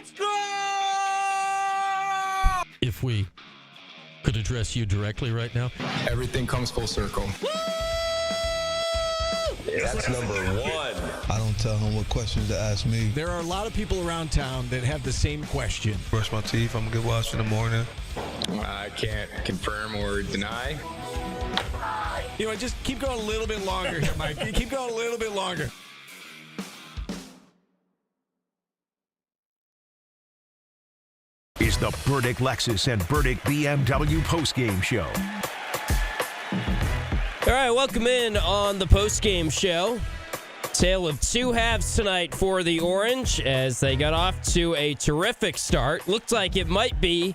Let's go! If we could address you directly right now. Everything comes full circle. That's number one. I don't tell him what questions to ask me. There are a lot of people around town that have the same question. Brush my teeth. I'm a good wash in the morning. I can't confirm or deny. You know, just keep going a little bit longer here, Mike. You keep going a little bit longer. Is the Burdick Lexus and Burdick BMW postgame show. All right, welcome in on the postgame show. Tale of two halves tonight for the Orange as they got off to a terrific start. Looked like it might be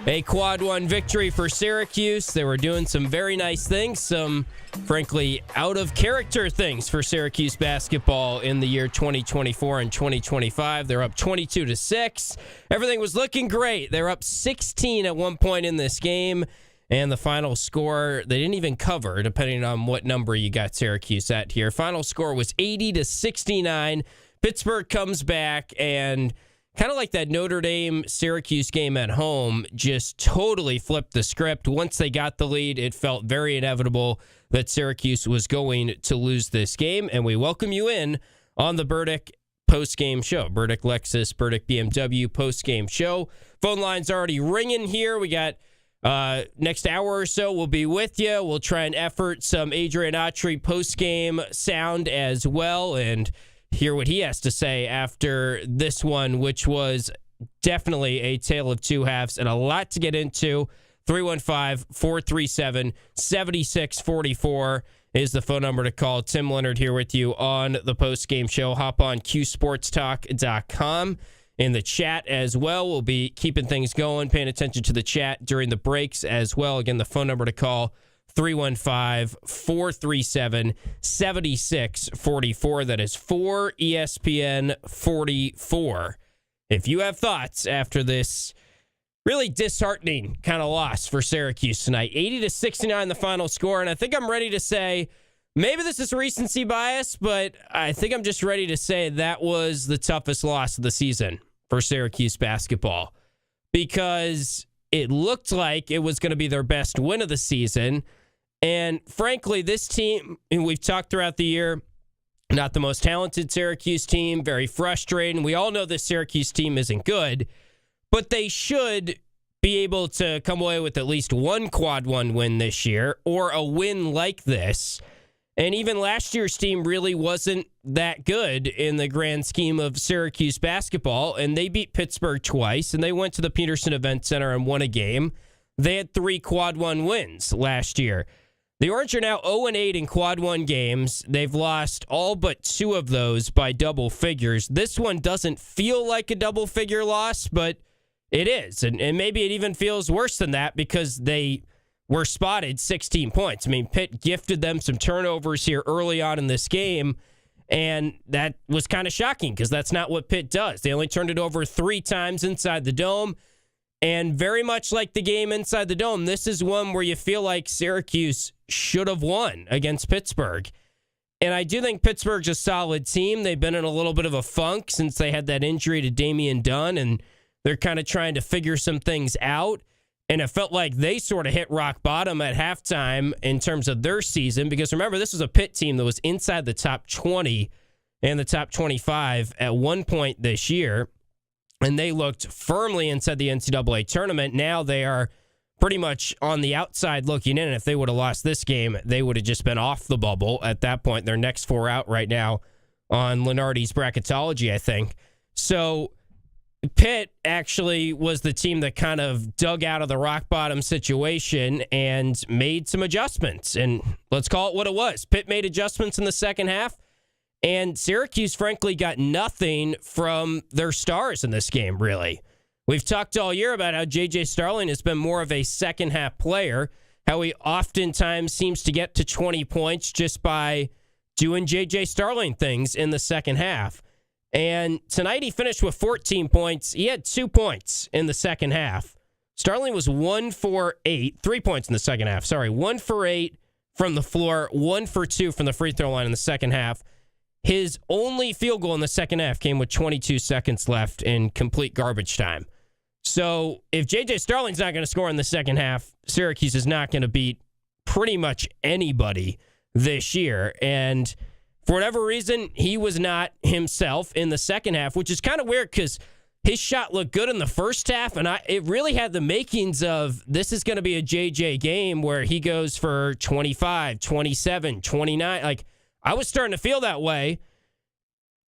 a quad one victory for Syracuse. They were doing some very nice things, some frankly out of character things for Syracuse basketball in the year 2024 and 2025. They're up 22-6. Everything was looking great. They're up 16 at one point in this game. And the final score, they didn't even cover, depending on what number you got Syracuse at here. Final score was 80-69. Pittsburgh comes back and kind of like that Notre Dame-Syracuse game at home, just totally flipped the script. Once they got the lead, it felt very inevitable that Syracuse was going to lose this game. And we welcome you in on the Burdick postgame show. Burdick Lexus, Burdick BMW postgame show. Phone line's already ringing here. We got next hour or so, we'll be with you. We'll try and effort some Adrian Autry postgame sound as well and hear what he has to say after this one, which was definitely a tale of two halves and a lot to get into. 315-437-7644 is the phone number to call. Tim Leonard here with you on the postgame show. Hop on QSportsTalk.com. In the chat as well. We'll be keeping things going, paying attention to the chat during the breaks as well. Again, the phone number to call, 315-437-7644. That is 4 ESPN 44. If you have thoughts after this really disheartening kind of loss for Syracuse tonight, 80-69 the final score, and I think I'm ready to say, maybe this is recency bias, but I think I'm just ready to say that was the toughest loss of the season for Syracuse basketball because it looked like it was going to be their best win of the season. And frankly, this team, and we've talked throughout the year, not the most talented Syracuse team, very frustrating. We all know this Syracuse team isn't good, but they should be able to come away with at least one quad one win this year or a win like this. And even last year's team really wasn't that good in the grand scheme of Syracuse basketball. And they beat Pittsburgh twice, and they went to the Peterson Event Center and won a game. They had 3 quad one wins last year. The Orange are now 0-8 in quad one games. They've lost all but 2 of those by double figures. This one doesn't feel like a double figure loss, but it is. And maybe it even feels worse than that because they were spotted 16 points. I mean, Pitt gifted them some turnovers here early on in this game, and that was kind of shocking because that's not what Pitt does. They only turned it over 3 times inside the Dome, and very much like the game inside the Dome, this is one where you feel like Syracuse should have won against Pittsburgh. And I do think Pittsburgh's a solid team. They've been in a little bit of a funk since they had that injury to Damian Dunn, and they're kind of trying to figure some things out. And it felt like they sort of hit rock bottom at halftime in terms of their season. Because remember, this was a Pitt team that was inside the top 20 and the top 25 at one point this year. And they looked firmly inside the NCAA tournament. Now they are pretty much on the outside looking in. And if they would have lost this game, they would have just been off the bubble at that point. Their next 4 out right now on Lenardi's bracketology, I think. So Pitt actually was the team that kind of dug out of the rock bottom situation and made some adjustments. And let's call it what it was. Pitt made adjustments in the second half, and Syracuse, frankly, got nothing from their stars in this game, really. We've talked all year about how J.J. Starling has been more of a second half player, how he oftentimes seems to get to 20 points just by doing J.J. Starling things in the second half. And tonight he finished with 14 points. He had 2 points in the second half. Starling was 1 for 8, 3 points in the second half. 1 for 8 from the floor, 1 for 2 from the free throw line in the second half. his only field goal in the second half came with 22 seconds left in complete garbage time. So if J.J. Starling's not going to score in the second half, Syracuse is not going to beat pretty much anybody this year. And for whatever reason, he was not himself in the second half, which is kind of weird because his shot looked good in the first half, and it really had the makings of this is going to be a JJ game where he goes for 25, 27, 29. Like, I was starting to feel that way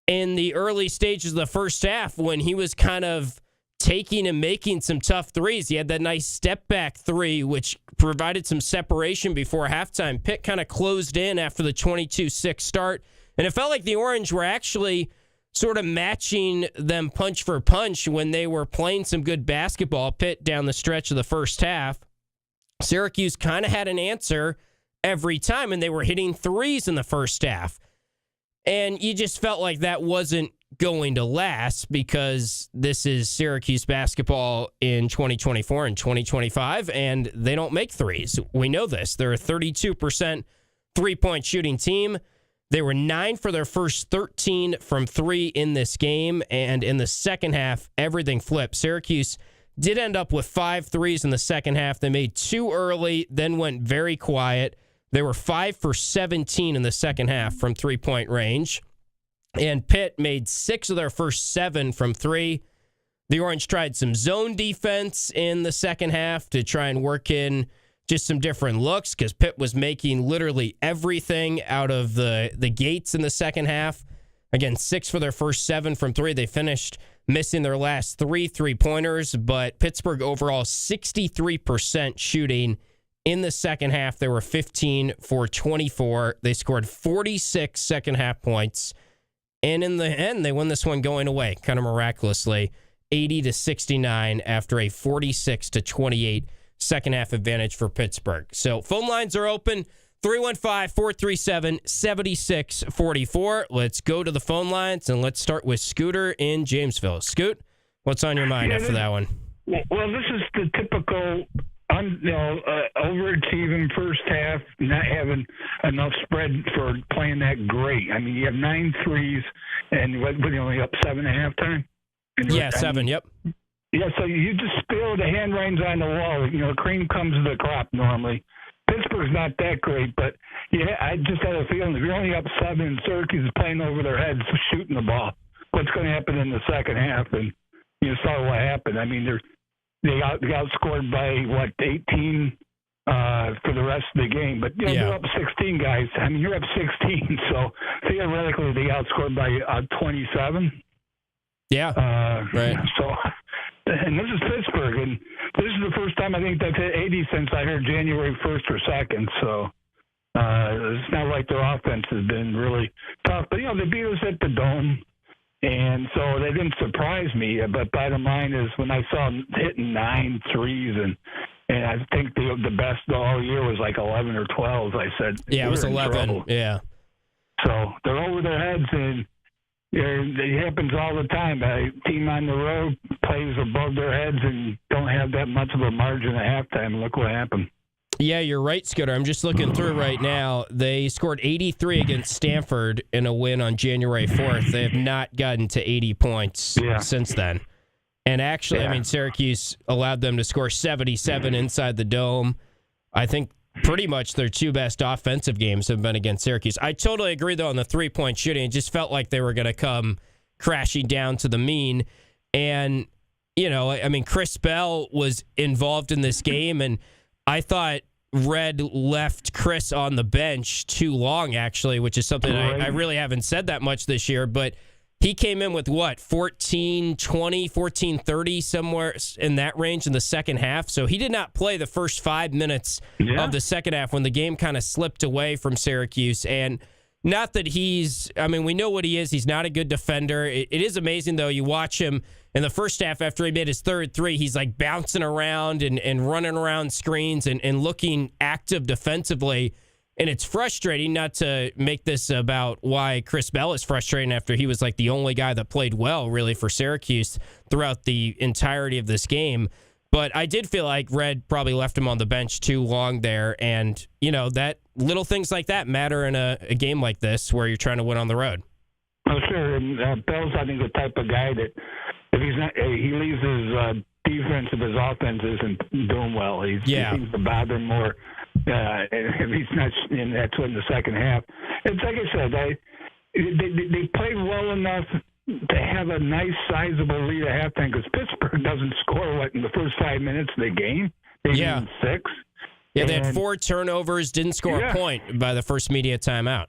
in the early stages of the first half when he was kind of taking and making some tough threes. He had that nice step back three, which provided some separation before halftime. Pitt kind of closed in after the 22-6 start, and it felt like the Orange were actually sort of matching them punch for punch when they were playing some good basketball. Pitt down the stretch of the first half. Syracuse kind of had an answer every time, and they were hitting threes in the first half. And you just felt like that wasn't going to last because this is Syracuse basketball in 2024 and 2025, and they don't make threes. We know this. They're a 32% three-point shooting team. They were 9 for their first 13 from 3 in this game, and in the second half, everything flipped. Syracuse did end up with 5 threes in the second half. They made 2 early, then went very quiet. They were 5 for 17 in the second half from three-point range. And Pitt made 6 of their first 7 from 3. The Orange tried some zone defense in the second half to try and work in just some different looks because Pitt was making literally everything out of the gates in the second half. Again, 6 for their first 7 from 3. They finished missing their last 3 3-pointers, but Pittsburgh overall 63% shooting in the second half. They were 15 for 24. They scored 46 second half points. And in the end, they won this one going away, kind of miraculously, 80-69 after a 46-28 second half advantage for Pittsburgh. So phone lines are open, 315-437-7644. Let's go to the phone lines, and let's start with Scooter in Jamesville. Scoot, what's on your mind after that one? Well, this is the typical overachieving first half, not having enough spread for playing that great. I mean, you have 9 threes, and you only up 7 at halftime? Yeah, 7, yep. Yeah, so you just feel the handwriting's on the wall. You know, cream comes to the crop normally. Pittsburgh's not that great, but yeah, I just had a feeling if you're only up 7 and Syracuse is playing over their heads shooting the ball, what's going to happen in the second half? And you saw what happened. I mean, they got outscored by, 18 for the rest of the game. But, you're up 16, guys. I mean, you're up 16, so theoretically they outscored by 27. Yeah, right. So, and this is Pittsburgh, and this is the first time I think that's hit 80 since I heard January 1st or 2nd. So it's not like their offense has been really tough. But, they beat us at the Dome, and so they didn't surprise me. But bottom line is when I saw them hitting 9 threes, and I think the best all year was like 11 or 12, I said. Yeah, it was 11, yeah. So they're over their heads, and it happens all the time. A team on the road plays above their heads and don't have that much of a margin at halftime. Look what happened. Yeah, you're right, Scooter. I'm just looking through right now. They scored 83 against Stanford in a win on January 4th. They have not gotten to 80 points since then. And actually, I mean, Syracuse allowed them to score 77 inside the Dome. I think pretty much their 2 best offensive games have been against Syracuse. I totally agree, though, on the three-point shooting. It just felt like they were going to come crashing down to the mean. And, I mean, Chris Bell was involved in this game, and I thought Red left Chris on the bench too long, actually, which is something I really haven't said that much this year. But he came in with, 14-20, 14-30, somewhere in that range in the second half. So he did not play the first 5 minutes of the second half when the game kind of slipped away from Syracuse. And not that we know what he is. He's not a good defender. It is amazing, though. You watch him in the first half after he made his third three, he's like bouncing around and running around screens and looking active defensively. And it's frustrating, not to make this about why Chris Bell is frustrating after he was like the only guy that played well, really, for Syracuse throughout the entirety of this game. But I did feel like Red probably left him on the bench too long there. And, that little things like that matter in a game like this where you're trying to win on the road. Oh, sure. And Bell's, I think, the type of guy that if he's not, he leaves his defense if his offense isn't doing well. He seems to bother him more if he's not, and that's in the second half. It's like I said, they played well enough to have a nice, sizable lead at halftime because Pittsburgh doesn't score, in the first 5 minutes of the game? They need 6. Yeah, they had 4 turnovers, didn't score a point by the first media timeout.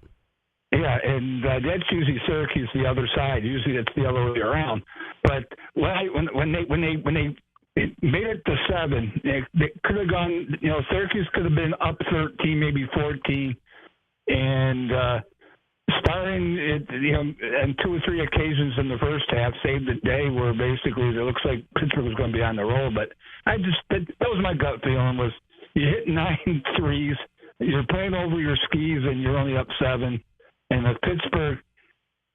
Yeah, and that's usually Syracuse the other side. Usually it's the other way around. But when they made it to 7, they could have gone. Syracuse could have been up 13, maybe 14, and starting on 2 or 3 occasions in the first half saved the day. Where basically it looks like Pittsburgh was going to be on the roll. But that was my gut feeling was you hit 9 threes, you're playing over your skis, and you're only up 7. And with Pittsburgh,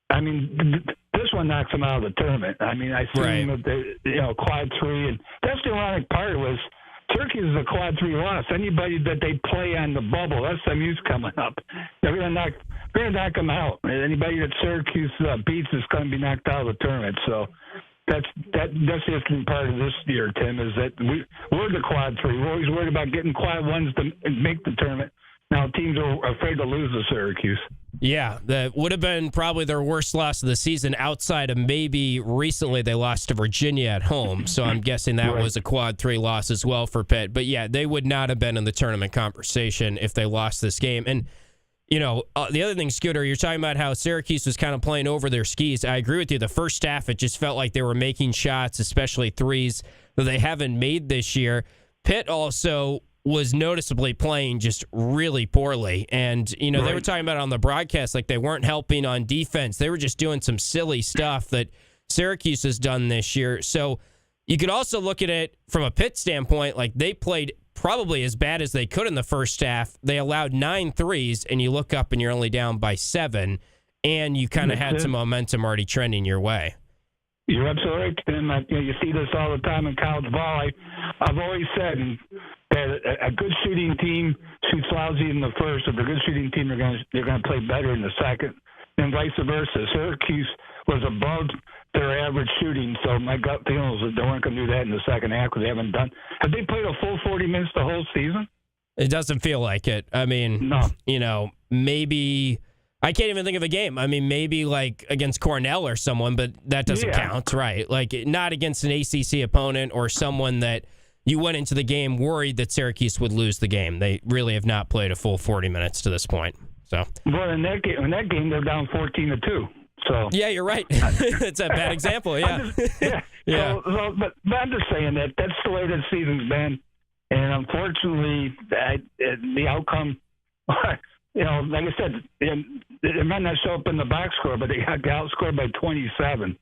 I mean, this one knocks them out of the tournament. I mean, I see them at quad 3, and that's the ironic part was Syracuse is a quad 3 loss. Anybody that they play on the bubble, SMU's coming up. They're going to knock them out. Anybody that Syracuse beats is going to be knocked out of the tournament. So that's the interesting part of this year, Tim, is that we're the quad 3. We're always worried about getting quad 1s to make the tournament. Now teams are afraid to lose to Syracuse. Yeah, that would have been probably their worst loss of the season outside of maybe recently they lost to Virginia at home. So I'm guessing that was a quad 3 loss as well for Pitt. But yeah, they would not have been in the tournament conversation if they lost this game. And, the other thing, Scooter, you're talking about how Syracuse was kind of playing over their skis. I agree with you. The first half, it just felt like they were making shots, especially threes, that they haven't made this year. Pitt also was noticeably playing just really poorly. And, they were talking about it on the broadcast, like they weren't helping on defense. They were just doing some silly stuff that Syracuse has done this year. So you could also look at it from a Pitt standpoint, like they played probably as bad as they could in the first half. They allowed 9 threes, and you look up and you're only down by 7, and you kind of had some momentum already trending your way. You're absolutely right, Tim. You see this all the time in college ball. I've always said that a good shooting team shoots lousy in the first. If they're a good shooting team, they're going to play better in the second, and vice versa. Syracuse was above their average shooting, so my gut feeling is that they weren't going to do that in the second half because they haven't done. Have they played a full 40 minutes the whole season? It doesn't feel like it. I mean, no. Maybe. I can't even think of a game. I mean, maybe like against Cornell or someone, but that doesn't count, right? Like not against an ACC opponent or someone that you went into the game worried that Syracuse would lose the game. They really have not played a full 40 minutes to this point. So, well, in that game, they're down 14-2. So yeah, you're right. It's a bad example. Yeah, So, but I'm just saying that's the way this season's been, and unfortunately, the outcome. Like I said, it might not show up in the box score, but they got outscored by 27.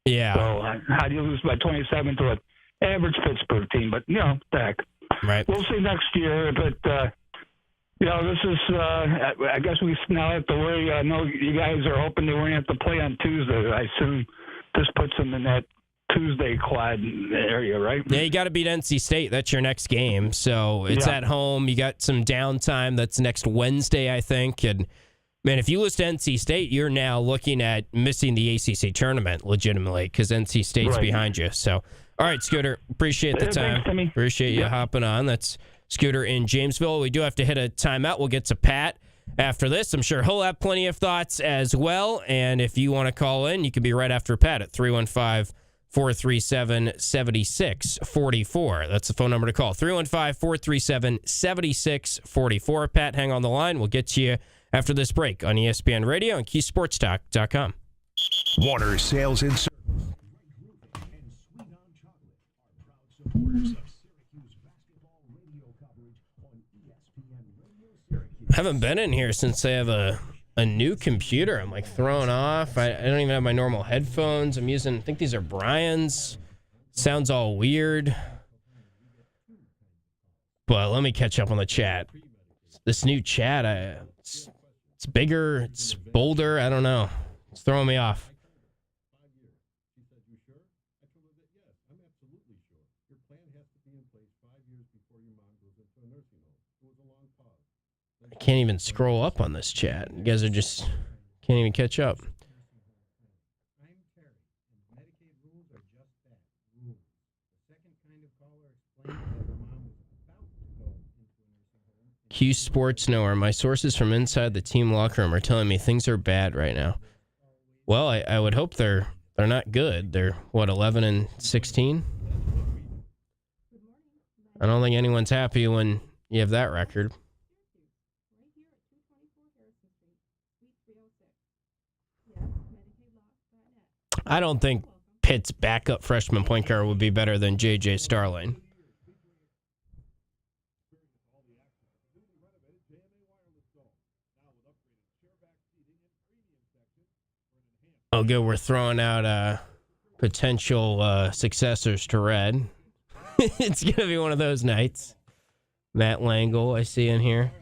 Yeah. So how do you lose by 27 to an average Pittsburgh team? But, heck. Right. We'll see next year. But, this is, I guess we now have to worry. I know you guys are hoping they won't have to play on Tuesday. I assume this puts them in that Tuesday quad area, right? Yeah, you got to beat NC State. That's your next game. So it's at home. You got some downtime. That's next Wednesday, I think. And, man, if you lose to NC State, you're now looking at missing the ACC tournament legitimately because NC State's behind you. So, all right, Scooter, appreciate the time. Thanks, appreciate you hopping on. That's Scooter in Jamesville. We do have to hit a timeout. We'll get to Pat after this. I'm sure he'll have plenty of thoughts as well. And if you want to call in, you can be right after Pat at 315-437-7644. That's the phone number to call. 315-437-7644. Pat, hang on the line. We'll get to you after this break on ESPN Radio and KeySportsTalk.com. Warner Sales and Service. I haven't been in here since I have a new computer. I'm like thrown off. I don't even have my normal headphones. I think these are Brian's. Sounds all weird. But let me catch up on the chat. This new chat, it's bigger, it's bolder. I don't know. It's throwing me off. I can't even scroll up on this chat. You guys are just can't even catch up. Cuse Sports Nowhere. My sources from inside the team locker room are telling me things are bad right now. Well, I would hope they're not good. They're, 11-16? I don't think anyone's happy when you have that record. I don't think Pitt's backup freshman point guard would be better than J.J. Starling. Oh, good. We're throwing out potential successors to Red. It's going to be one of those nights. Matt Langle, I see in here.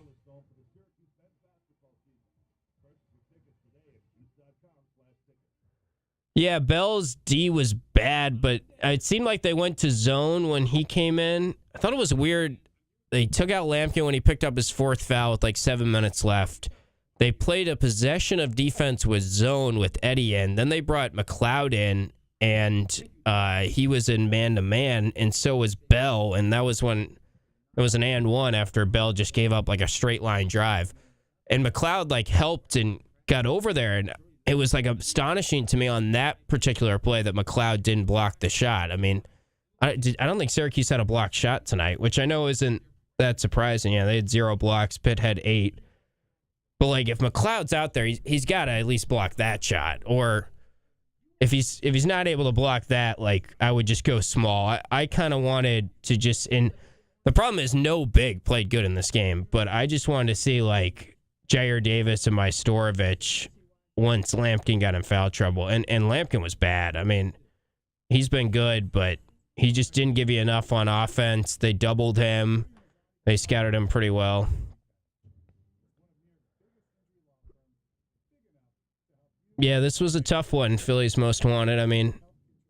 Yeah, Bell's D was bad, but it seemed like they went to zone when he came in. I thought it was weird. They took out Lampkin when he picked up his fourth foul with like 7 minutes left. They played a possession of defense with zone with Etienne. Then they brought McLeod in, and he was in man-to-man, and so was Bell. And that was when it was an and one after Bell just gave up like a straight-line drive. And McLeod like helped and got over there, and it was like astonishing to me on that particular play that McLeod didn't block the shot. I mean, I don't think Syracuse had a blocked shot tonight, which I know isn't that surprising. Yeah, they had 0 blocks. Pitt had 8. But like, if McLeod's out there, he's got to at least block that shot. Or if he's not able to block that, like, I would just go small. I kind of wanted to just the problem is no big played good in this game, but I just wanted to see like Jair Davis and Majstorovic once Lampkin got in foul trouble. And Lampkin was bad. I mean, he's been good, but he just didn't give you enough on offense. They doubled him. They scouted him pretty well. Yeah, this was a tough one, Philly's most wanted. I mean,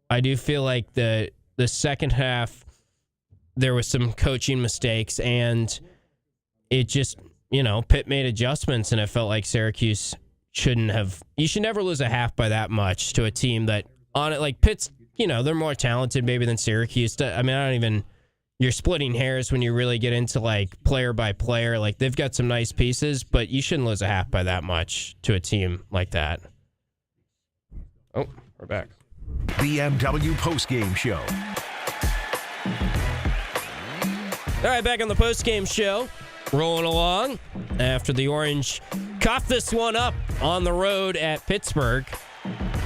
I do feel like the second half, there was some coaching mistakes, and it just, Pitt made adjustments, and it felt like Syracuse shouldn't have. You should never lose a half by that much to a team that, on it, like Pitt's, they're more talented maybe than Syracuse. I mean, you're splitting hairs when you really get into like player by player. Like, they've got some nice pieces, but you shouldn't lose a half by that much to a team like that. Oh, we're back. BMW Postgame Show. All right, back on the postgame show. Rolling along after the Orange coughed this one up on the road at Pittsburgh.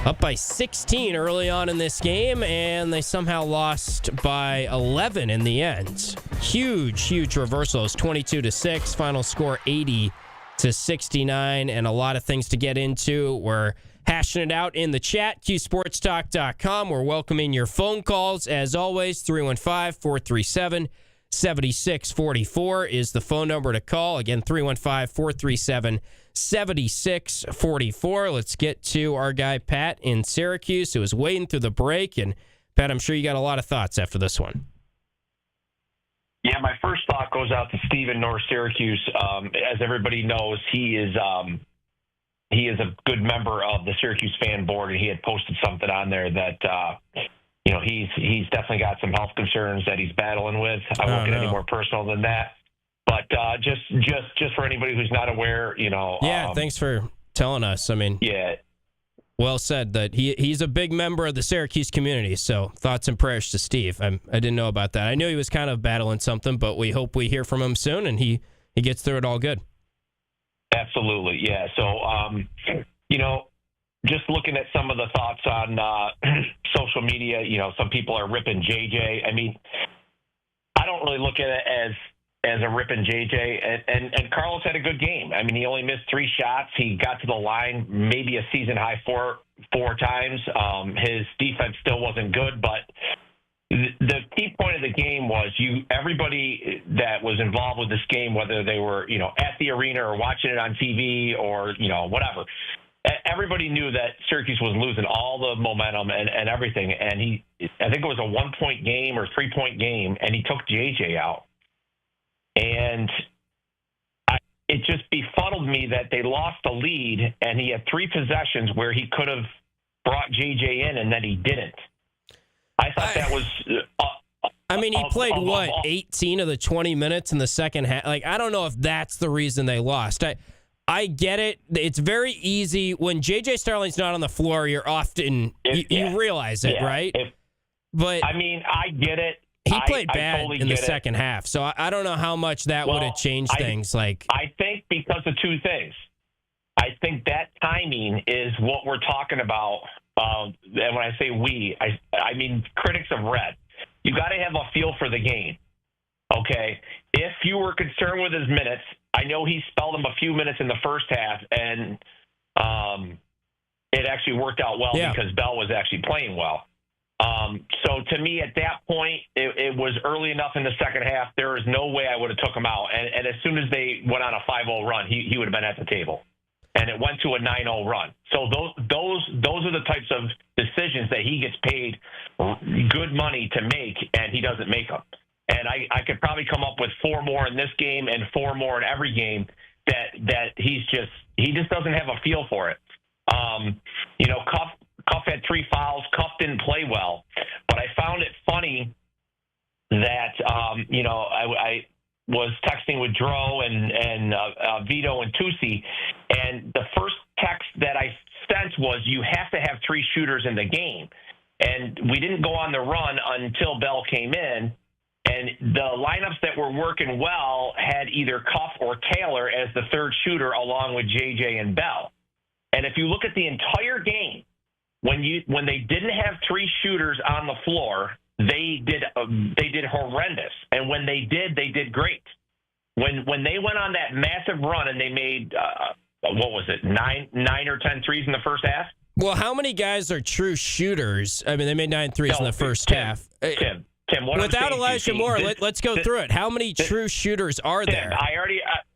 Up by 16 early on in this game, and they somehow lost by 11 in the end. Huge reversals, 22-6. Final score 80-69, and a lot of things to get into. We're hashing it out in the chat, QSportsTalk.com. We're welcoming your phone calls. As always, 315-437-7644 is the phone number to call. Again, 315-437-7644. Let's get to our guy, Pat, in Syracuse, who was waiting through the break. And, Pat, I'm sure you got a lot of thoughts after this one. Yeah, my first thought goes out to Steve in North Syracuse. As everybody knows, he is a good member of the Syracuse fan board, and he had posted something on there that he's definitely got some health concerns that he's battling with. I won't get any more personal than that, but just for anybody who's not aware, Yeah, thanks for telling us. I mean, yeah, well said that he's a big member of the Syracuse community. So thoughts and prayers to Steve. I didn't know about that. I knew he was kind of battling something, but we hope we hear from him soon and he gets through it all good. Absolutely, yeah. So, just looking at some of the thoughts on social media, some people are ripping JJ. I mean, I don't really look at it as a ripping JJ. And Carlos had a good game. I mean, he only missed 3 shots. He got to the line maybe a season high four times. His defense still wasn't good, but the key point of the game was everybody that was involved with this game, whether they were, at the arena or watching it on TV or, whatever, everybody knew that Syracuse was losing all the momentum and everything. And I think it was a 1-point game or 3-point game, and he took JJ out. And it just befuddled me that they lost the lead, and he had 3 possessions where he could have brought JJ in, and then he didn't. I thought that was I mean, he played, 18 of the 20 minutes in the second half? Like, I don't know if that's the reason they lost. I get it. It's very easy. When J.J. Starling's not on the floor, you're often, you realize it, right? But I mean, I get it. He played bad totally in the second half, so I don't know how much that would have changed things. Like, I think because of two things. I think that timing is what we're talking about. And when I say we, I mean critics have read. You got to have a feel for the game, okay? If you were concerned with his minutes, I know he spelled him a few minutes in the first half, and it actually worked out well because Bell was actually playing well. So to me, at that point, it was early enough in the second half. There is no way I would have took him out. And as soon as they went on a 5-0 run, he would have been at the table. And it went to a 9-0 run. So those are the types of decisions that he gets paid good money to make, and he doesn't make them. And I could probably come up with 4 more in this game and 4 more in every game that he just doesn't have a feel for it. Cuff had 3 fouls. Cuff didn't play well, but I found it funny that I was texting with Dro and Vito and Tusi, and the first text that I sent was, you have to have 3 shooters in the game. And we didn't go on the run until Bell came in, and the lineups that were working well had either Cuff or Taylor as the third shooter along with JJ and Bell. And if you look at the entire game, when they didn't have 3 shooters on the floor, they did horrendous, and when they did great. When they went on that massive run and they made 9 or 10 threes in the first half. Well, how many guys are true shooters? I mean, they made 9 threes in the first half. Tim, without Elijah Moore, let's go through it. How many true shooters are there?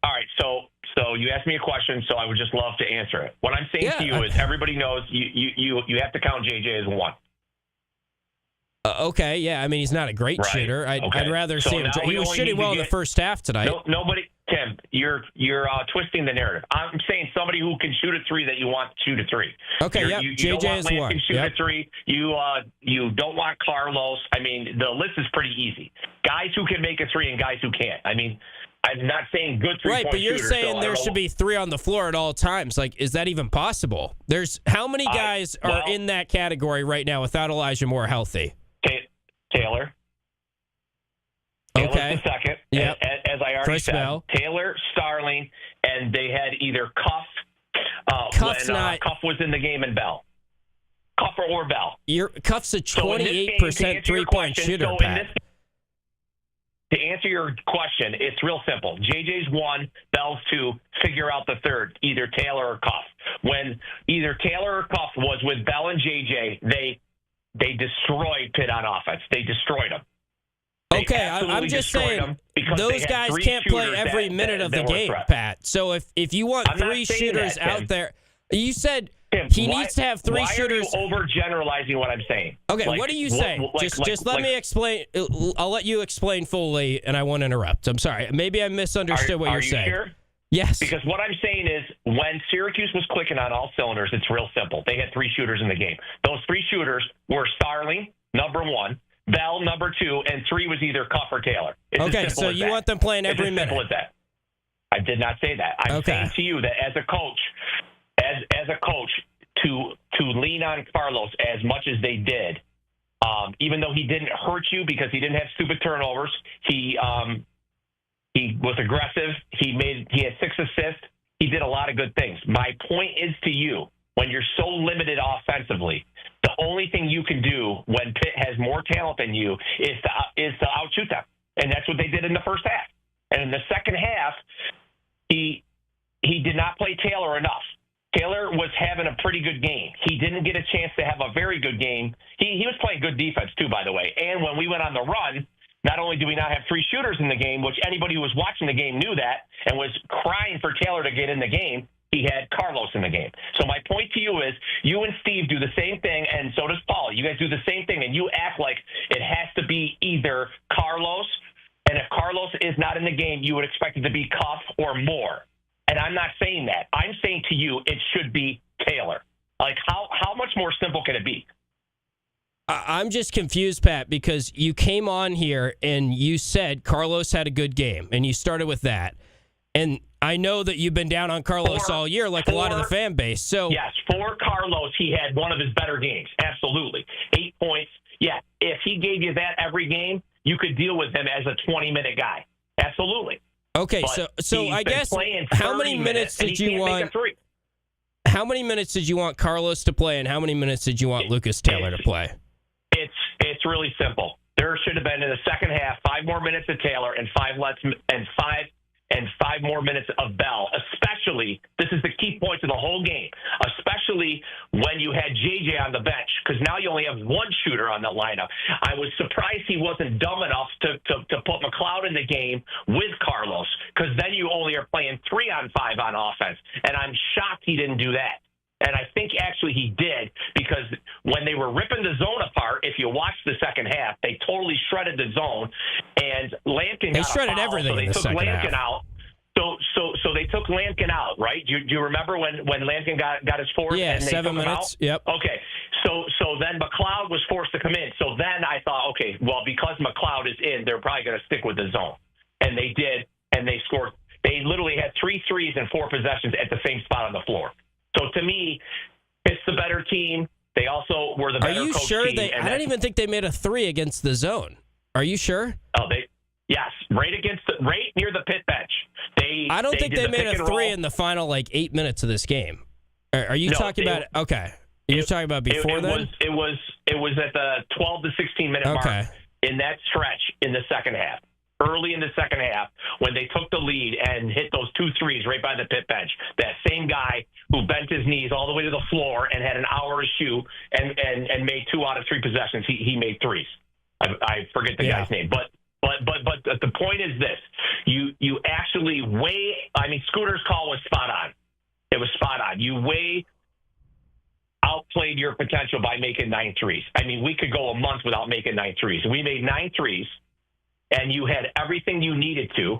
All right. So you asked me a question, so I would just love to answer it. What I'm saying to you is, everybody knows you have to count JJ as 1. Okay, yeah. I mean, he's not a great shooter. I'd rather see him. He was shooting well in the first half tonight. Nobody, Tim, you're twisting the narrative. I'm saying somebody who can shoot a 3 that you want to shoot a 3. Okay, yeah. JJ is 1. Can shoot a 3. You don't want Carlos. I mean, the list is pretty easy. Guys who can make a 3 and guys who can't. I mean, I'm not saying good 3-point shooters. Right, but you're saying there should be 3 on the floor at all times. Like, is that even possible? How many guys are in that category right now without Elijah Moore healthy? Taylor. Okay. The second. Yeah. As I already Chris said, Bell. Taylor, Starling, and they had either Cuff Cuff was in the game, and Bell. Cuff or Bell. Cuff's a 28% 3-point shooter, Pat. To answer your question, it's real simple. JJ's 1, Bell's 2. Figure out the third, either Taylor or Cuff. When either Taylor or Cuff was with Bell and JJ, they destroyed Pitt on offense. They destroyed them. Okay, I'm just saying those guys can't play every minute of the game, Pat. So if you want 3 shooters out there, you said he needs to have 3 shooters. Why are you overgeneralizing what I'm saying? Okay, what are you saying? Just let me explain. I'll let you explain fully, and I won't interrupt. I'm sorry. Maybe I misunderstood what you're saying. Sure? Yes. Because what I'm saying is, when Syracuse was clicking on all cylinders, it's real simple. They had 3 shooters in the game. Those 3 shooters were Starling, number 1, Bell, number 2, and 3 was either Cuff or Taylor. Okay, so you want them playing every minute. It's as simple as that. I did not say that. I'm saying to you that as a coach, to lean on Carlos as much as they did, even though he didn't hurt you because he didn't have stupid turnovers, he was aggressive. He had 6 assists. He did a lot of good things. My point is to you, when you're so limited offensively, the only thing you can do when Pitt has more talent than you is to outshoot them. And that's what they did in the first half. And in the second half, he did not play Taylor enough. Taylor was having a pretty good game. He didn't get a chance to have a very good game. He was playing good defense, too, by the way. And when we went on the run, not only do we not have 3 shooters in the game, which anybody who was watching the game knew that and was crying for Taylor to get in the game, he had Carlos in the game. So my point to you is, you and Steve do the same thing, and so does Paul. You guys do the same thing, and you act like it has to be either Carlos, and if Carlos is not in the game, you would expect it to be Cuff or Moore. And I'm not saying that. I'm saying to you it should be Taylor. Like, how much more simple can it be? I'm just confused, Pat, because you came on here and you said Carlos had a good game, and you started with that. And I know that you've been down on Carlos all year, like a lot of the fan base. So yes, for Carlos, he had one of his better games. Absolutely. 8 points. Yeah, if he gave you that every game, you could deal with him as a 20-minute guy. Absolutely. Okay, but so I guess how many minutes did you want? How many minutes did you want Carlos to play, and how many minutes did you want Lucas Taylor to play? It's really simple. There should have been in the second half 5 more minutes of Taylor and 5 more minutes of Bell. Especially, this is the key point to the whole game. Especially when you had JJ on the bench, because now you only have one shooter on the lineup. I was surprised he wasn't dumb enough to put McLeod in the game with Carlos, because then you only are playing 3-on-5 on offense. And I'm shocked he didn't do that. And I think actually he did, because when they were ripping the zone apart, if you watch the second half, they totally shredded the zone, and Lampkin got shredded a foul, everything so they in the took second Lampkin half. out. So they took Lampkin out, right? Do you remember when Lampkin got his fourth? Yeah, and they 7 took him minutes. out? Yep. Okay. So then McLeod was forced to come in. So then I thought, okay, well, because McLeod is in, they're probably going to stick with the zone, and they did, and they scored. They literally had 3 threes in 4 possessions at the same spot on the floor. So to me, it's the better team. They also were the better coach team. Are you sure I don't even think they made a 3 against the zone. Are you sure? Oh, yes, right near the pit bench. I don't think they made a 3 in the final 8 minutes of this game. Are you talking about? Okay, you're talking about before then. It was at the 12 to 16 minute mark in that stretch in the second half. Early in the second half, when they took the lead and hit those 2 threes right by the pit bench, that same guy who bent his knees all the way to the floor and had an hour to shoot and made 2 out of 3 possessions, he made 3s. I forget the guy's name, but the point is this: you actually Scooter's call was spot on. It was spot on. You outplayed your potential by making 9 threes. I mean, we could go a month without making 9 threes. We made 9 threes. And you had everything you needed to.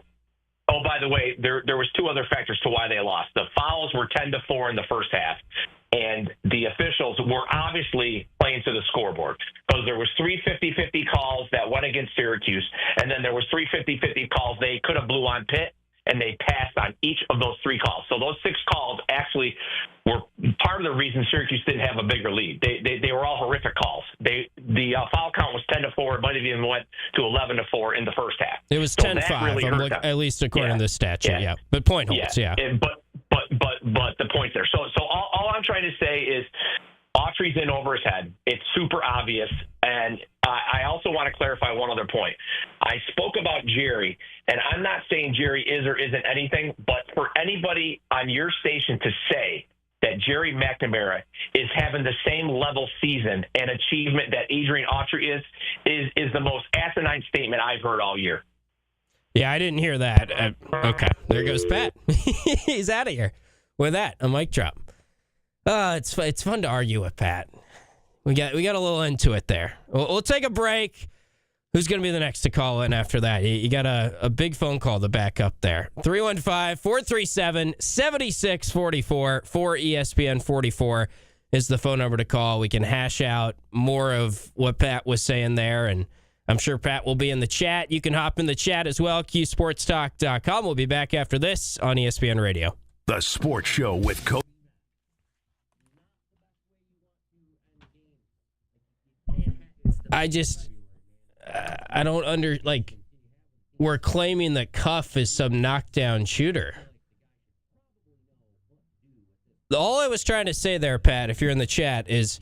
Oh, by the way, there was 2 other factors to why they lost. The fouls were 10-4 in the first half, and the officials were obviously playing to the scoreboard, because there was 3 50-50 calls that went against Syracuse, and then there was 3 50-50 calls they could have blew on Pitt, and they passed on each of those 3 calls. So those 6 calls actually were part of the reason Syracuse didn't have a bigger lead. They were all horrific calls. The foul count was 10-4. It might have even went to 11-4 in the first half. It was 10-5, really at least according to the statute. Yeah. But point holds. Yeah. But the point there. So all I'm trying to say is Autry's in over his head. It's super obvious. And I also want to clarify one other point. I spoke about Jerry, and I'm not saying Jerry is or isn't anything, but for anybody on your station to say that Jerry McNamara is having the same level season and achievement that Adrian Autry is the most asinine statement I've heard all year. Yeah, I didn't hear that. Okay, there goes Pat. He's out of here with that, a mic drop. It's fun to argue with Pat. We got a little into it there. We'll take a break. Who's going to be the next to call in after that? You got a big phone call to back up there. 315-437-7644. 4ESPN44 is the phone number to call. We can hash out more of what Pat was saying there, and I'm sure Pat will be in the chat. You can hop in the chat as well, QSportsTalk.com. We'll be back after this on ESPN Radio. The Sports Show with Coach. I don't we're claiming that Cuff is some knockdown shooter. All I was trying to say there, Pat, if you're in the chat, is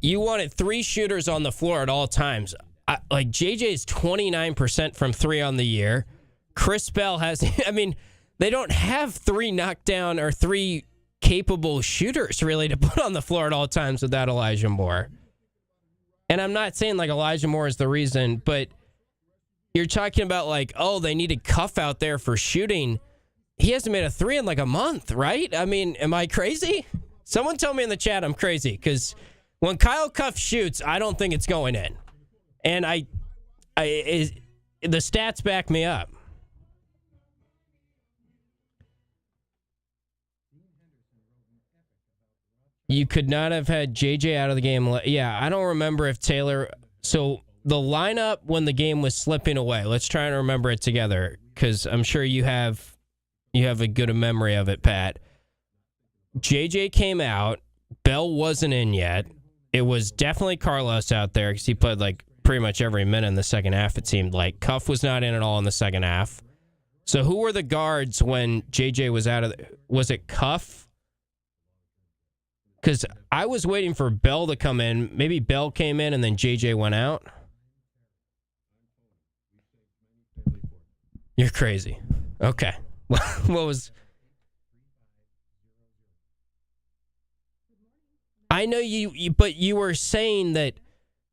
you wanted 3 shooters on the floor at all times. JJ is 29% from 3 on the year. Chris Bell has, they don't have 3 knockdown or 3 capable shooters really to put on the floor at all times without Elijah Moore. And I'm not saying Elijah Moore is the reason, but you're talking about they needed Cuff out there for shooting. He hasn't made a 3 in a month, right? Am I crazy? Someone tell me in the chat I'm crazy, because when Kyle Cuff shoots, I don't think it's going in. And the stats back me up. You could not have had JJ out of the game. Yeah, I don't remember if Taylor. So the lineup when the game was slipping away. Let's try and remember it together because I'm sure you have a good memory of it, Pat. JJ came out. Bell wasn't in yet. It was definitely Carlos out there because he played like pretty much every minute in the second half. It seemed like Cuff was not in at all in the second half. So who were the guards when JJ was out of? Was it Cuff? Because I was waiting for Bell to come in. Maybe Bell came in and then JJ went out. You're crazy. Okay. What was... I know but you were saying that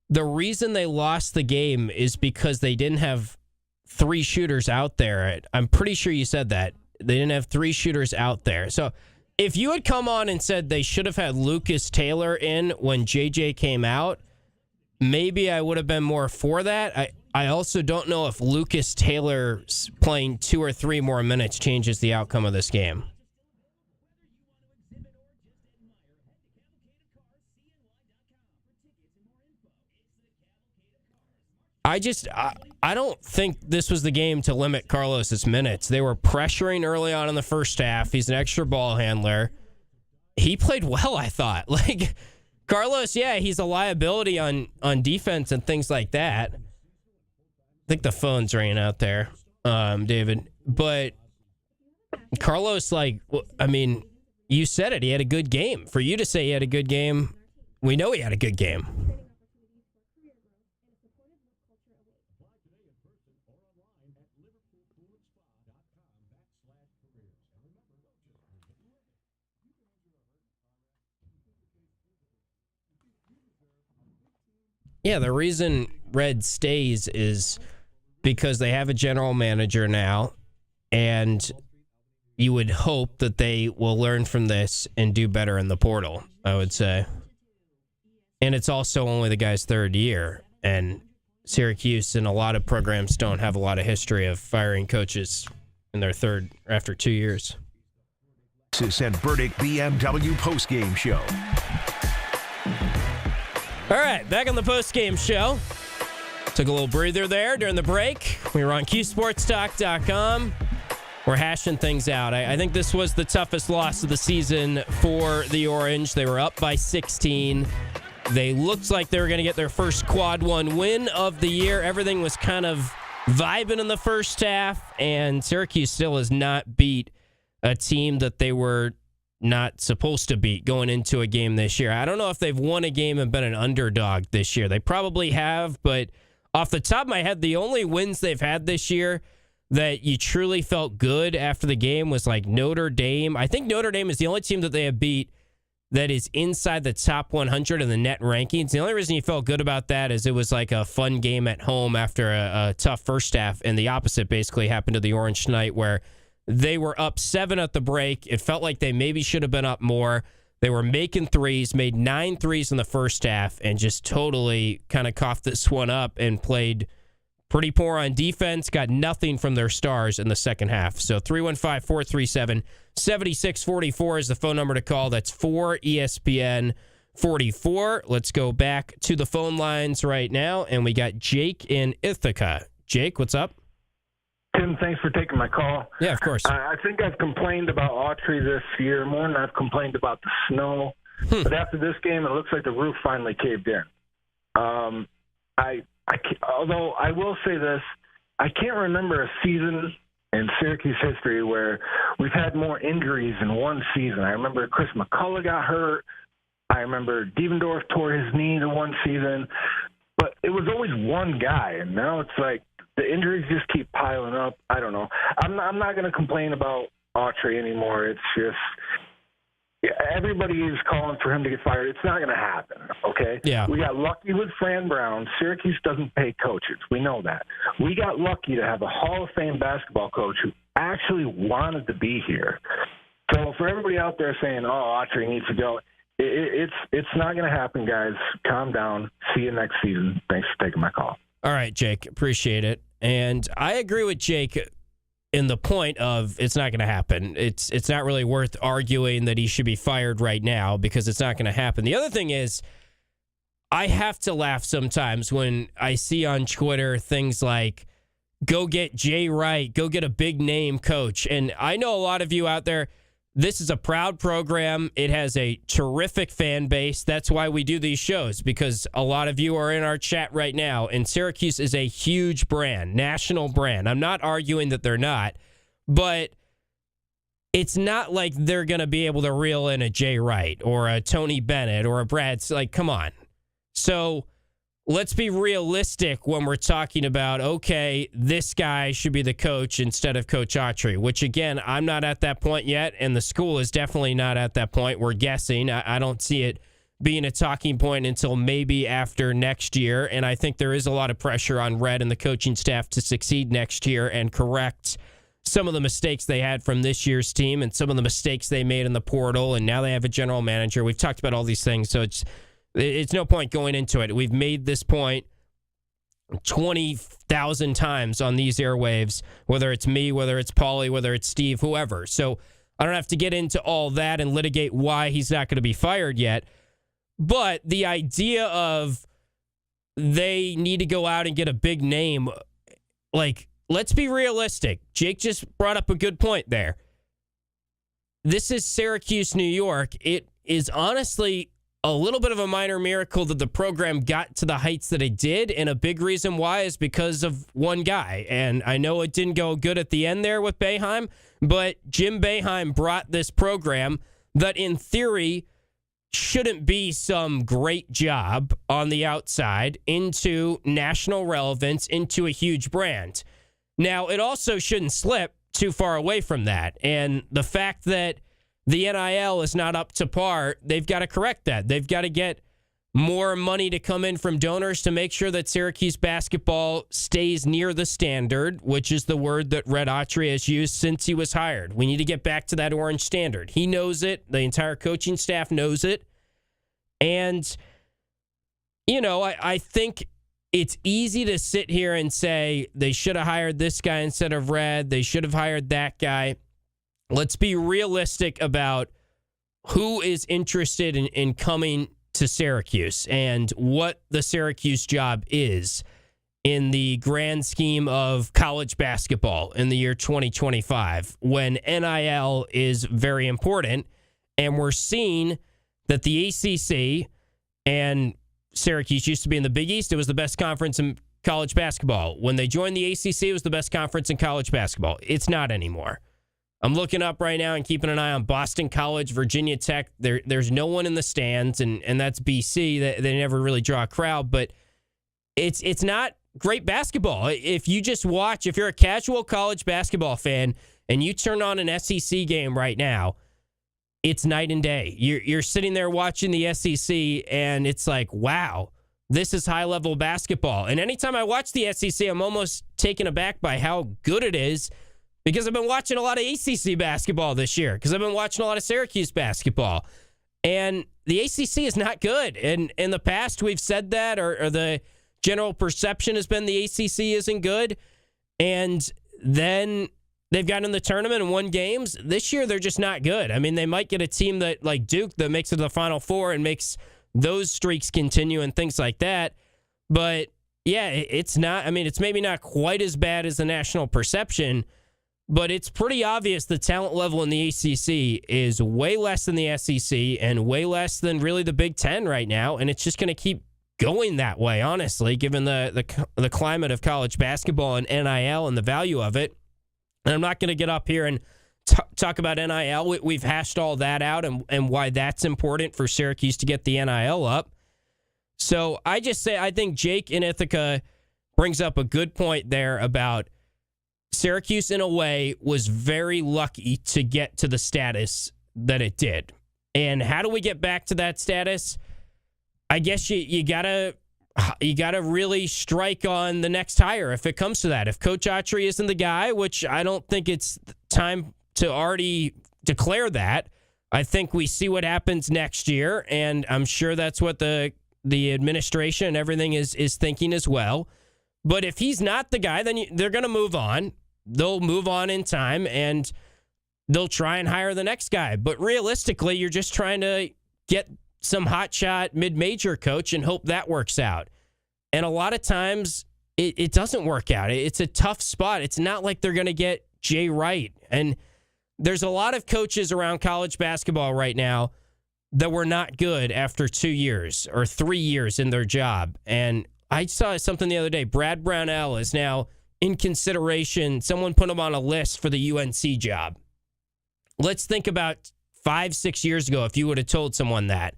the reason they lost the game is because they didn't have 3 shooters out there. I'm pretty sure you said that. They didn't have 3 shooters out there. So... if you had come on and said they should have had Lucas Taylor in when JJ came out, maybe I would have been more for that. I also don't know if Lucas Taylor playing 2 or 3 more minutes changes the outcome of this game. I don't think this was the game to limit Carlos's minutes. They were pressuring early on in the first half. He's an extra ball handler. He played well, I thought. Like, Carlos, yeah, he's a liability on defense and things like that. I think the phone's ringing out there, David. But Carlos, like, I mean, you said it. He had a good game. For you to say he had a good game, we know he had a good game. Yeah, the reason Red stays is because they have a general manager now, and you would hope that they will learn from this and do better in the portal, I would say. And it's also only the guy's 3rd year, and Syracuse and a lot of programs don't have a lot of history of firing coaches in their 3rd after 2 years. This and Burdick BMW postgame show. All right, back on the postgame show. Took a little breather there during the break. We were on CuseSportsTalk.com. We're hashing things out. I think this was the toughest loss of the season for the Orange. They were up by 16. They looked like they were going to get their first quad 1 win of the year. Everything was kind of vibing in the first half, and Syracuse still has not beat a team that they were not supposed to beat going into a game this year. I don't know if they've won a game and been an underdog this year. They probably have, but off the top of my head, the only wins they've had this year that you truly felt good after the game was like Notre Dame. I think Notre Dame is the only team that they have beat that is inside the top 100 in the net rankings. The only reason you felt good about that is it was like a fun game at home after a tough first half, and the opposite basically happened to the Orange tonight where they were up 7 at the break. It felt like they maybe should have been up more. They were making threes, made 9 threes in the first half, and just totally kind of coughed this one up and played pretty poor on defense. Got nothing from their stars in the second half. So 315-437-7644 is the phone number to call. That's 4ESPN44. Let's go back to the phone lines right now, and we got Jake in Ithaca. Jake, what's up? Tim, thanks for taking my call. Yeah, of course. I think I've complained about Autry this year more than I've complained about the snow. But after this game, it looks like the roof finally caved in. Although I will say this, I can't remember a season in Syracuse history where we've had more injuries in one season. I remember Chris McCullough got hurt. I remember Devendorf tore his knee in one season. But it was always one guy, and now it's like the injuries just keep piling up. I don't know. I'm not going to complain about Autry anymore. It's just everybody is calling for him to get fired. It's not going to happen, okay? Yeah. We got lucky with Fran Brown. Syracuse doesn't pay coaches. We know that. We got lucky to have a Hall of Fame basketball coach who actually wanted to be here. So for everybody out there saying, oh, Autry needs to go, it's not going to happen, guys. Calm down. See you next season. Thanks for taking my call. All right, Jake. Appreciate it. And I agree with Jake. in the point of it's not going to happen. It's not really worth arguing that he should be fired right now because it's not going to happen. The other thing is, I have to laugh sometimes when I see on Twitter things like, go get Jay Wright, go get a big name coach. And I know a lot of you out there, this is a proud program. It has a terrific fan base. That's why we do these shows, because a lot of you are in our chat right now, and Syracuse is a huge brand, national brand. I'm not arguing that they're not, but it's not like they're going to be able to reel in a Jay Wright or a Tony Bennett or a Brad. Like, come on. So let's be realistic when we're talking about, okay, this guy should be the coach instead of Coach Autry, which, again, I'm not at that point yet, and the school is definitely not at that point. We're guessing. I don't see it being a talking point until maybe after next year, and I think there is a lot of pressure on Red and the coaching staff to succeed next year and correct some of the mistakes they had from this year's team and some of the mistakes they made in the portal, and now they have a general manager. We've talked about all these things, so it's no point going into it. We've made this point 20,000 times on these airwaves, whether it's me, whether it's Paulie, whether it's Steve, whoever. So I don't have to get into all that and litigate why he's not going to be fired yet. But the idea of they need to go out and get a big name, like, let's be realistic. Jake just brought up a good point there. This is Syracuse, New York. It is honestly a little bit of a minor miracle that the program got to the heights that it did, and a big reason why is because of one guy. And I know it didn't go good at the end there with Boeheim, but Jim Boeheim brought this program that in theory shouldn't be some great job on the outside into national relevance, into a huge brand. Now, it also shouldn't slip too far away from that. And the fact that the NIL is not up to par, they've got to correct that. They've got to get more money to come in from donors to make sure that Syracuse basketball stays near the standard, which is the word that Red Autry has used since he was hired. We need to get back to that orange standard. He knows it. The entire coaching staff knows it. And, you know, I think it's easy to sit here and say they should have hired this guy instead of Red. They should have hired that guy. Let's be realistic about who is interested in coming to Syracuse and what the Syracuse job is in the grand scheme of college basketball in the year 2025, when NIL is very important. And we're seeing that the ACC, and Syracuse used to be in the Big East. It was the best conference in college basketball. When they joined the ACC, it was the best conference in college basketball. It's not anymore. I'm looking up right now and keeping an eye on Boston College, Virginia Tech. There's no one in the stands, and that's BC. They never really draw a crowd, but it's not great basketball. If you just watch, if you're a casual college basketball fan and you turn on an SEC game right now, it's night and day. You're sitting there watching the SEC, and it's like, wow, this is high-level basketball. And anytime I watch the SEC, I'm almost taken aback by how good it is, because I've been watching a lot of ACC basketball this year, because I've been watching a lot of Syracuse basketball. And the ACC is not good. And in the past, we've said that, or the general perception has been the ACC isn't good. And then they've gotten in the tournament and won games. This year, they're just not good. I mean, they might get a team that, like Duke, that makes it to the Final Four and makes those streaks continue and things like that. But, yeah, it's not. I mean, it's maybe not quite as bad as the national perception, but it's pretty obvious the talent level in the ACC is way less than the SEC and way less than really the Big Ten right now, and it's just going to keep going that way, honestly, given the climate of college basketball and NIL and the value of it. And I'm not going to get up here and talk about NIL. We've hashed all that out and why that's important for Syracuse to get the NIL up. So I just say I think Jake in Ithaca brings up a good point there about Syracuse, in a way, was very lucky to get to the status that it did. And how do we get back to that status? I guess you gotta really strike on the next hire if it comes to that. If Coach Autry isn't the guy, which I don't think it's time to already declare that. I think we see what happens next year, and I'm sure that's what the administration and everything is thinking as well. But if he's not the guy, then they're going to move on. they'll move on in time and they'll try and hire the next guy. But realistically, you're just trying to get some hotshot mid-major coach and hope that works out. And a lot of times it doesn't work out. It's a tough spot. It's not like they're going to get Jay Wright. And there's a lot of coaches around college basketball right now that were not good after 2 years or 3 years in their job. And I saw something the other day. Brad Brownell is now in consideration. Someone put him on a list for the UNC job. Let's think about 5-6 years ago if you would have told someone that.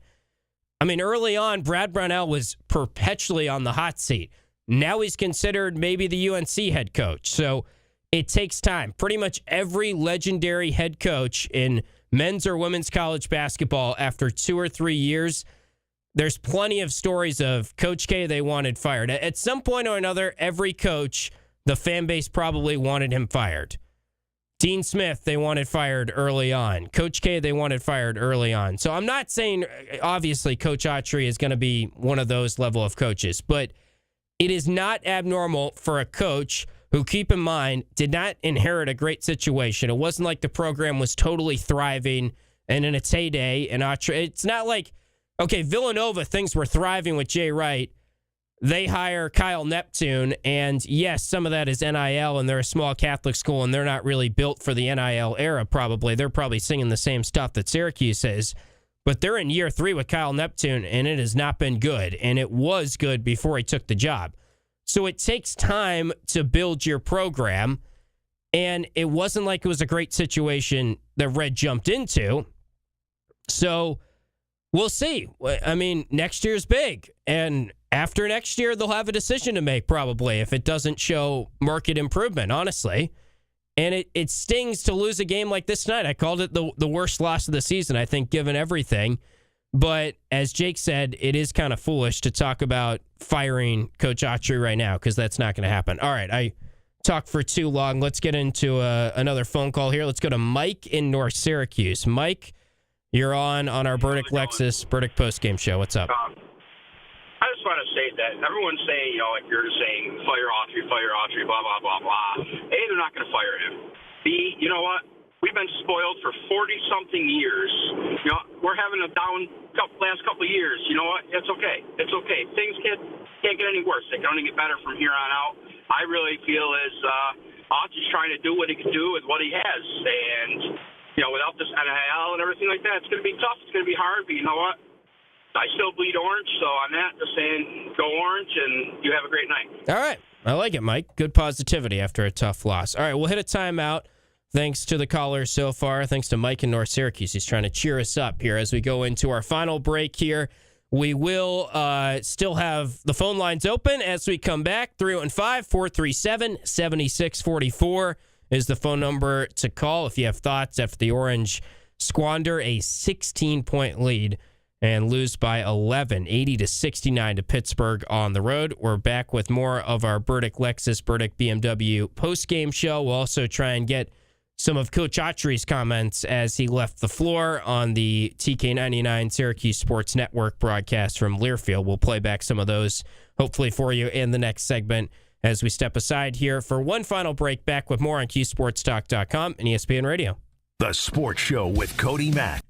I mean, early on, Brad Brownell was perpetually on the hot seat. Now he's considered maybe the UNC head coach. So it takes time. Pretty much every legendary head coach in men's or women's college basketball, after 2 or 3 years, there's plenty of stories of Coach K they wanted fired. At some point or another, every coach, the fan base probably wanted him fired. Dean Smith, they wanted fired early on. Coach K, they wanted fired early on. So I'm not saying, obviously, Coach Autry is going to be one of those level of coaches, but it is not abnormal for a coach who, keep in mind, did not inherit a great situation. It wasn't like the program was totally thriving and in its heyday. And it's not like, okay, Villanova, things were thriving with Jay Wright. They hire Kyle Neptune, and yes, some of that is NIL, and they're a small Catholic school, and they're not really built for the NIL era, probably. They're probably singing the same stuff that Syracuse is. But they're in year 3 with Kyle Neptune, and it has not been good. And it was good before he took the job. So it takes time to build your program, and it wasn't like it was a great situation that Red jumped into. So we'll see. I mean, next year's big, and after next year, they'll have a decision to make probably if it doesn't show market improvement, honestly. And it stings to lose a game like this tonight. I called it the worst loss of the season, I think, given everything. But as Jake said, it is kind of foolish to talk about firing Coach Autry right now because that's not going to happen. All right, I talked for too long. Let's get into another phone call here. Let's go to Mike in North Syracuse. Mike, you're on our Burdick Lexus Burdick postgame show. What's up? I just want to say that everyone's saying, like you're just saying, fire Autry, blah, blah, blah, blah. A, they're not going to fire him. B, you know what? We've been spoiled for 40-something years. We're having a down last couple of years. You know what? It's okay. It's okay. Things can't get any worse. They can only get better from here on out. I really feel as Autry's trying to do what he can do with what he has. And, without this NIL and everything like that, it's going to be tough. It's going to be hard. But you know what? I still bleed orange, so on that, just saying go orange, and you have a great night. All right. I like it, Mike. Good positivity after a tough loss. All right, we'll hit a timeout. Thanks to the callers so far. Thanks to Mike in North Syracuse. He's trying to cheer us up here as we go into our final break here. We will still have the phone lines open as we come back. 315-437-7644 is the phone number to call if you have thoughts after the Orange squander a 16-point lead and lose by 11, 80-69 to Pittsburgh on the road. We're back with more of our Burdick Lexus, Burdick BMW postgame show. We'll also try and get some of Coach Autry's comments as he left the floor on the TK99 Syracuse Sports Network broadcast from Learfield. We'll play back some of those, hopefully for you in the next segment as we step aside here for one final break. Back with more on QSportsTalk.com and ESPN Radio. The Sports Show with Cody Mack.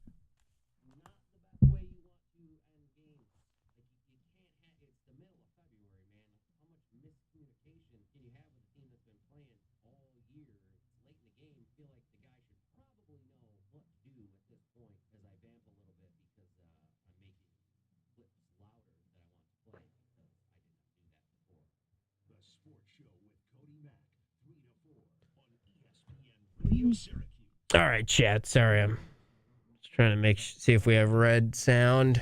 All right, chat. Sorry, I'm just trying to see if we have red sound.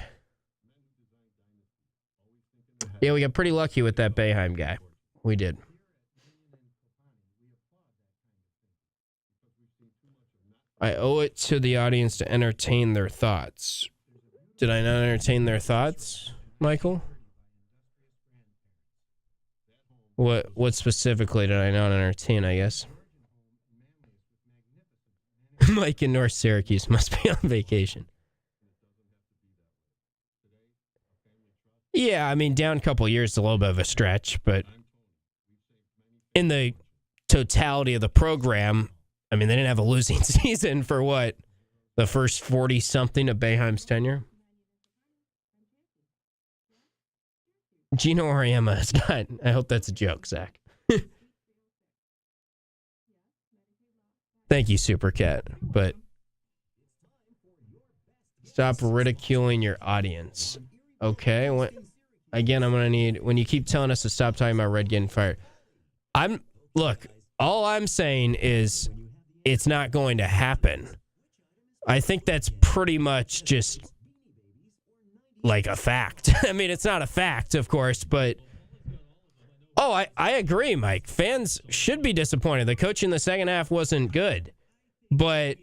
Yeah, we got pretty lucky with that Boeheim guy. We did. I owe it to the audience to entertain their thoughts. Did I not entertain their thoughts, Michael? What specifically did I not entertain, I guess? Mike in North Syracuse must be on vacation. Yeah, I mean, down a couple of years is a little bit of a stretch, but in the totality of the program, I mean, they didn't have a losing season for what? The first 40-something of Boeheim's tenure? Gino Auriemma is not. I hope that's a joke, Zach. Thank you, Super Cat. But stop ridiculing your audience. Okay? Again, I'm going to need, when you keep telling us to stop talking about Red getting fired. Look, all I'm saying is it's not going to happen. I think that's pretty much just like a fact. I mean, it's not a fact, of course, but I agree, Mike. Fans should be disappointed. The coach in the second half wasn't good, but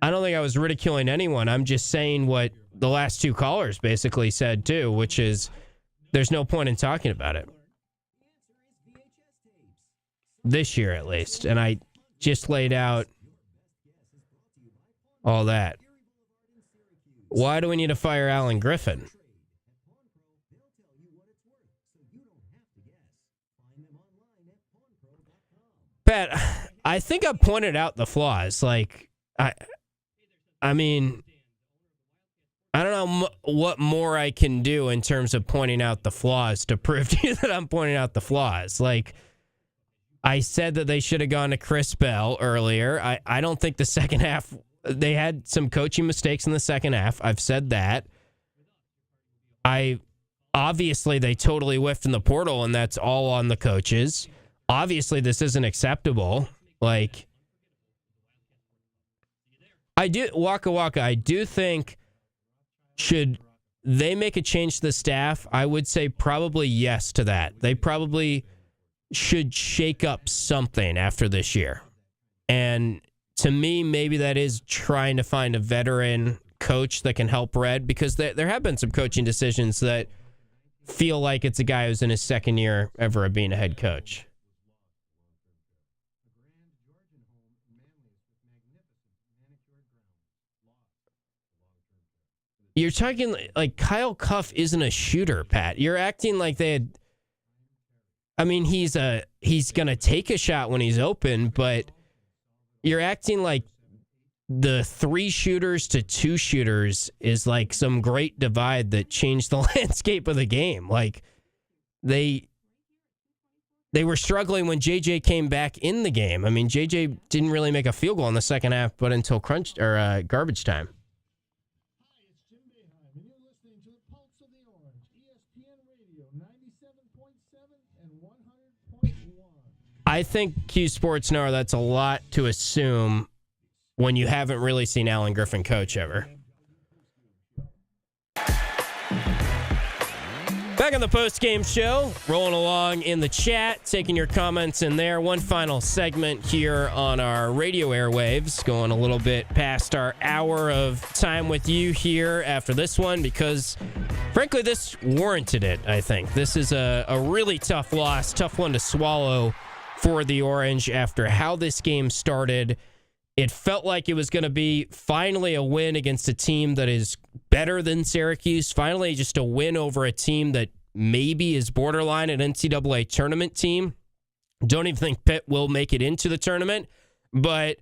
I don't think I was ridiculing anyone. I'm just saying what the last two callers basically said too, which is there's no point in talking about it. This year, at least. And I just laid out all that. Why do we need to fire Alan Griffin? Pat, I think I pointed out the flaws. Like, I mean, I don't know what more I can do in terms of pointing out the flaws to prove to you that I'm pointing out the flaws. Like, I said that they should have gone to Chris Bell earlier. I don't think the second half, they had some coaching mistakes in the second half. I've said that. Obviously, they totally whiffed in the portal, and that's all on the coaches. Obviously, this isn't acceptable. Like, Waka Waka, I do think, should they make a change to the staff? I would say probably yes to that. They probably should shake up something after this year. And to me, maybe that is trying to find a veteran coach that can help Red, because there have been some coaching decisions that feel like it's a guy who's in his second year ever of being a head coach. You're talking like Kyle Cuff isn't a shooter, Pat. You're acting like they had. I mean, he's going to take a shot when he's open, but you're acting like the 3 shooters to 2 shooters is like some great divide that changed the landscape of the game. Like, they were struggling when JJ came back in the game. I mean, JJ didn't really make a field goal in the second half, but until garbage time. I think Cuse Sports know that's a lot to assume when you haven't really seen Alan Griffin coach ever. Back on the post-game show, rolling along in the chat, taking your comments in there. One final segment here on our radio airwaves, going a little bit past our hour of time with you here after this one, because frankly, this warranted it, I think. This is a really tough loss, tough one to swallow for the Orange after how this game started. It felt like it was going to be finally a win against a team that is better than Syracuse. Finally, just a win over a team that maybe is borderline an NCAA tournament team. Don't even think Pitt will make it into the tournament. But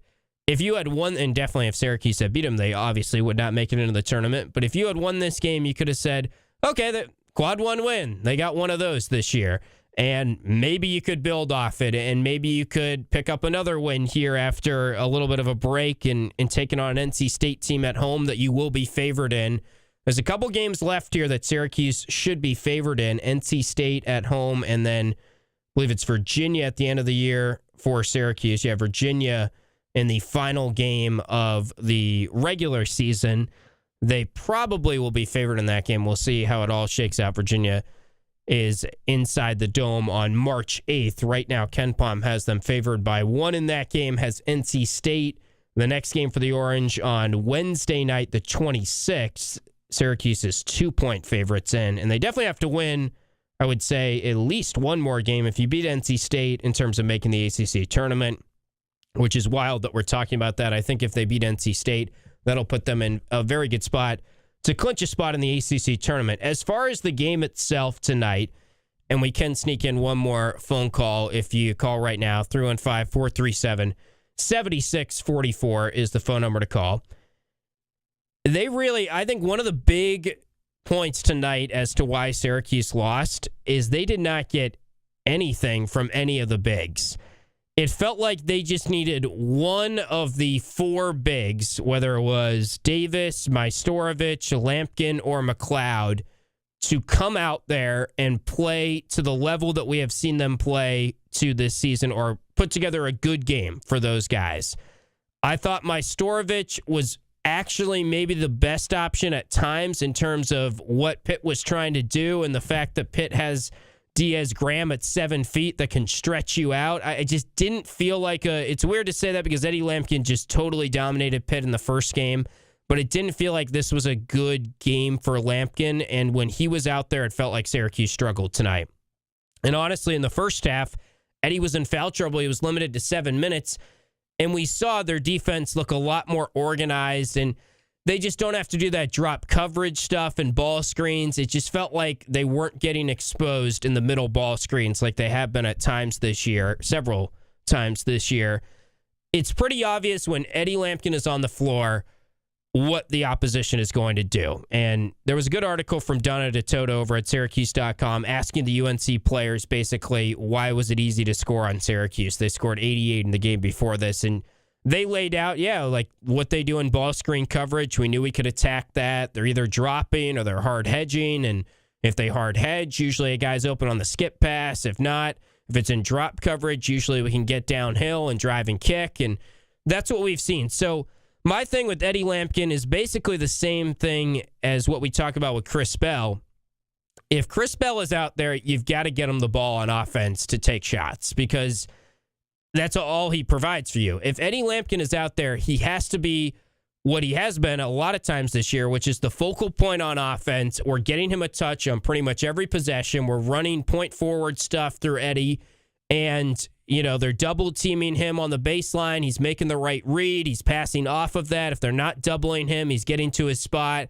if you had won, and definitely if Syracuse had beat them, they obviously would not make it into the tournament. But if you had won this game, you could have said, okay, the quad 1 win. They got one of those this year. And maybe you could build off it, and maybe you could pick up another win here after a little bit of a break and taking on an NC State team at home that you will be favored in. There's a couple games left here that Syracuse should be favored in. NC State at home, and then I believe it's Virginia at the end of the year for Syracuse. You have Virginia in the final game of the regular season. They probably will be favored in that game. We'll see how it all shakes out. Virginia is inside the Dome on March 8th. Right now, KenPom has them favored by 1 in that game, has NC State. The next game for the Orange on Wednesday night, the 26th. Syracuse is 2-point favorites in, and they definitely have to win, I would say, at least one more game if you beat NC State in terms of making the ACC tournament, which is wild that we're talking about that. I think if they beat NC State, that'll put them in a very good spot to clinch a spot in the ACC tournament. As far as the game itself tonight, and we can sneak in one more phone call if you call right now. 315-437-7644 is the phone number to call. I think one of the big points tonight as to why Syracuse lost is they did not get anything from any of the bigs. It felt like they just needed one of the four bigs, whether it was Davis, Majstorovic, Lampkin, or McLeod, to come out there and play to the level that we have seen them play to this season, or put together a good game for those guys. I thought Majstorovic was actually maybe the best option at times in terms of what Pitt was trying to do, and the fact that Pitt has Diaz-Graham at 7 feet that can stretch you out. I just didn't feel like it's weird to say that because Eddie Lampkin just totally dominated Pitt in the first game, but it didn't feel like this was a good game for Lampkin, and when he was out there, it felt like Syracuse struggled tonight. And honestly, in the first half, Eddie was in foul trouble. He was limited to 7 minutes, and we saw their defense look a lot more organized, and they just don't have to do that drop coverage stuff and ball screens. It just felt like they weren't getting exposed in the middle ball screens like they have been at times this year, several times this year. It's pretty obvious when Eddie Lampkin is on the floor what the opposition is going to do. And there was a good article from Donna DeToto over at Syracuse.com asking the UNC players basically why was it easy to score on Syracuse. They scored 88 in the game before this, and they laid out, like what they do in ball screen coverage. We knew we could attack that. They're either dropping or they're hard hedging. And if they hard hedge, usually a guy's open on the skip pass. If not, if it's in drop coverage, usually we can get downhill and drive and kick. And that's what we've seen. So my thing with Eddie Lampkin is basically the same thing as what we talk about with Chris Bell. If Chris Bell is out there, you've got to get him the ball on offense to take shots, because that's all he provides for you. If Eddie Lampkin is out there, he has to be what he has been a lot of times this year, which is the focal point on offense. We're getting him a touch on pretty much every possession. We're running point forward stuff through Eddie, and they're double teaming him on the baseline. He's making the right read. He's passing off of that. If they're not doubling him, he's getting to his spot,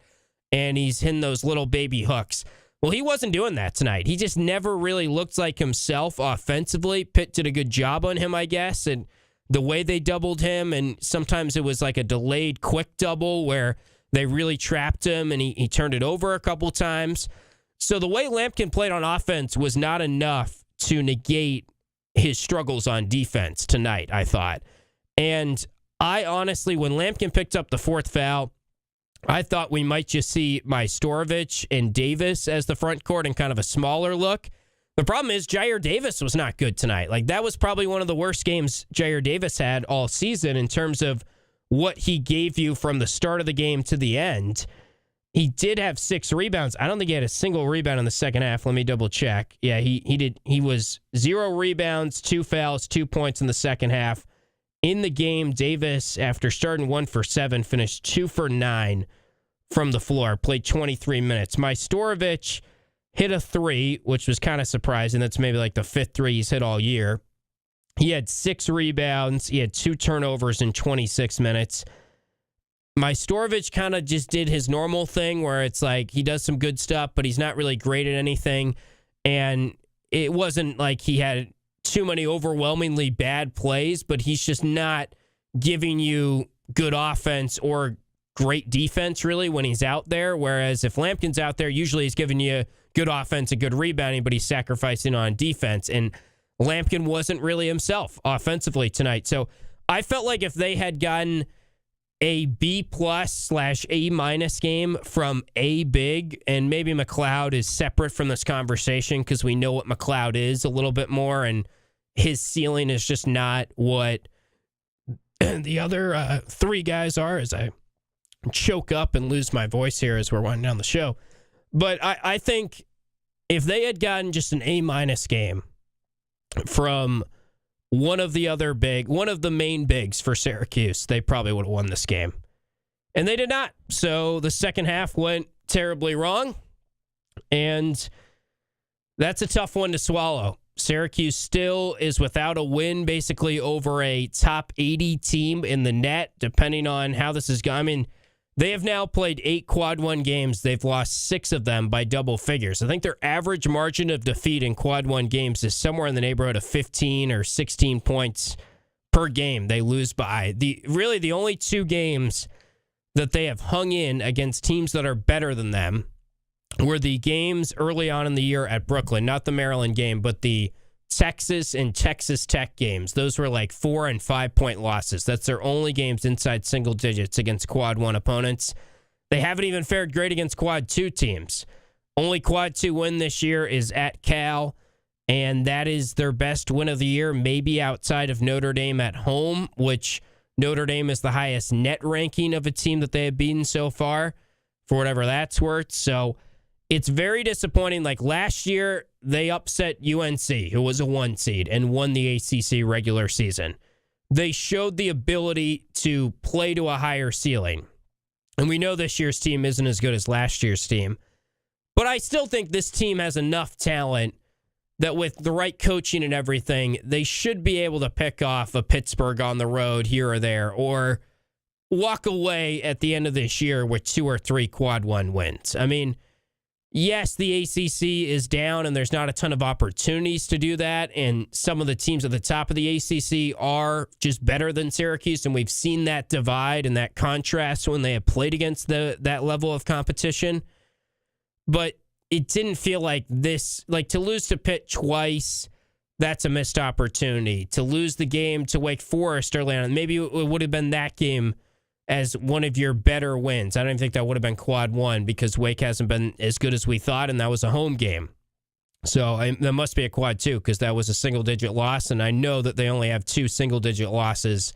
and he's hitting those little baby hooks. Well, he wasn't doing that tonight. He just never really looked like himself offensively. Pitt did a good job on him, I guess, and the way they doubled him, and sometimes it was like a delayed quick double where they really trapped him, and he turned it over a couple times. So the way Lampkin played on offense was not enough to negate his struggles on defense tonight, I thought. And I honestly, when Lampkin picked up the fourth foul, I thought we might just see Majstorovic and Davis as the front court in kind of a smaller look. The problem is Jair Davis was not good tonight. Like, that was probably one of the worst games Jair Davis had all season in terms of what he gave you from the start of the game to the end. He did have 6 rebounds. I don't think he had a single rebound in the second half. Let me double check. Yeah, he did. He was 0 rebounds, 2 fouls, 2 points in the second half. In the game, Davis, after starting 1 for 7, finished 2 for 9 from the floor, played 23 minutes. Majstorovic hit a 3, which was kind of surprising. That's maybe like the 5th 3 he's hit all year. He had 6 rebounds. He had 2 turnovers in 26 minutes. Majstorovic kind of just did his normal thing where it's like he does some good stuff, but he's not really great at anything. And it wasn't like he had too many overwhelmingly bad plays, but he's just not giving you good offense or great defense really when he's out there. Whereas if Lampkin's out there, usually he's giving you good offense and good rebounding, but he's sacrificing on defense. And Lampkin wasn't really himself offensively tonight. So I felt like if they had gotten a B+/A- game from a big, and maybe McLeod is separate from this conversation because we know what McLeod is a little bit more, and his ceiling is just not what the other 3 guys are, as I choke up and lose my voice here as we're winding down the show. But I think if they had gotten just an A- game from one of the main bigs for Syracuse, they probably would have won this game. And they did not. So the second half went terribly wrong. And that's a tough one to swallow. Syracuse still is without a win, basically over a top 80 team in the net, depending on how this is going. I mean, They have now played 8 Quad 1 games. They've lost 6 of them by double figures. I think their average margin of defeat in Quad 1 games is somewhere in the neighborhood of 15 or 16 points per game they lose by. The only 2 games that they have hung in against teams that are better than them were the games early on in the year at Brooklyn, not the Maryland game, but the Texas and Texas Tech games. Those were like 4 and 5 point losses. That's their only games inside single digits against Quad 1 opponents. They haven't even fared great against Quad 2 teams. Only Quad 2 win this year is at Cal, and that is their best win of the year, maybe outside of Notre Dame at home, which Notre Dame is the highest net ranking of a team that they have beaten so far, for whatever that's worth. So it's very disappointing. Like last year, they upset UNC, who was a 1 seed, and won the ACC regular season. They showed the ability to play to a higher ceiling. And we know this year's team isn't as good as last year's team. But I still think this team has enough talent that with the right coaching and everything, they should be able to pick off a Pittsburgh on the road here or there, or walk away at the end of this year with 2 or 3 Quad 1 wins. I mean, yes, the ACC is down and there's not a ton of opportunities to do that. And some of the teams at the top of the ACC are just better than Syracuse. And we've seen that divide and that contrast when they have played against that level of competition. But it didn't feel like this, like to lose to Pitt twice, that's a missed opportunity. To lose the game to Wake Forest early on, maybe it would have been that game as one of your better wins. I don't even think that would have been Quad 1 because Wake hasn't been as good as we thought, and that was a home game. So that must be a Quad 2 because that was a single-digit loss, and I know that they only have 2 single-digit losses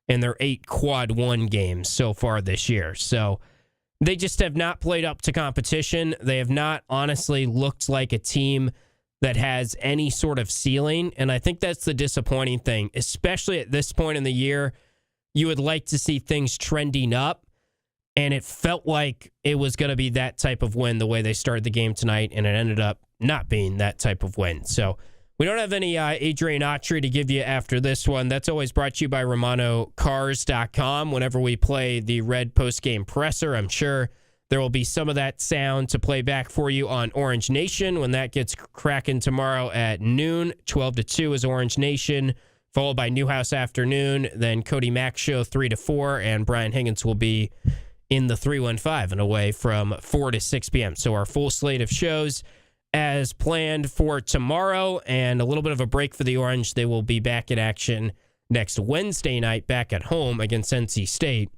in their 8 Quad 1 games so far this year. So they just have not played up to competition. They have not honestly looked like a team that has any sort of ceiling, and I think that's the disappointing thing, especially at this point in the year. You would like to see things trending up, and it felt like it was going to be that type of win the way they started the game tonight, and it ended up not being that type of win. So we don't have any Adrian Autry to give you after this one. That's always brought to you by RomanoCars.com. Whenever we play the Red Postgame Presser, I'm sure there will be some of that sound to play back for you on Orange Nation when that gets cracking tomorrow at noon. 12 to 2 is Orange Nation, followed by Newhouse Afternoon, then Cody Mack Show 3 to 4, and Brian Higgins will be in the 315 and away from 4 to 6 p.m. So our full slate of shows as planned for tomorrow, and a little bit of a break for the Orange. They will be back in action next Wednesday night back at home against NC State.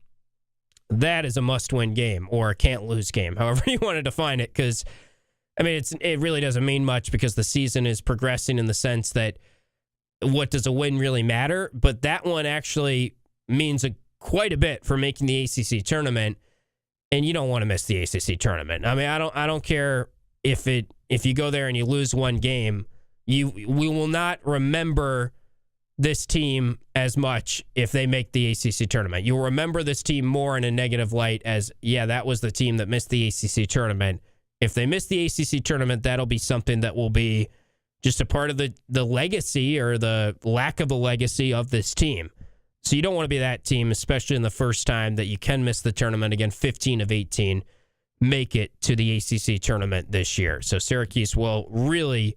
That is a must-win game or a can't-lose game, however you want to define it, because, I mean, it really doesn't mean much because the season is progressing in the sense that what does a win really matter? But that one actually means quite a bit for making the ACC tournament, and you don't want to miss the ACC tournament. I mean, I don't care if you go there and you lose one game, we will not remember this team as much if they make the ACC tournament. You'll remember this team more in a negative light as, yeah, that was the team that missed the ACC tournament. If they miss the ACC tournament, that'll be something that will be just a part of the legacy or the lack of a legacy of this team. So you don't want to be that team, especially in the first time that you can miss the tournament. Again, 15 of 18 make it to the ACC tournament this year. So Syracuse will really,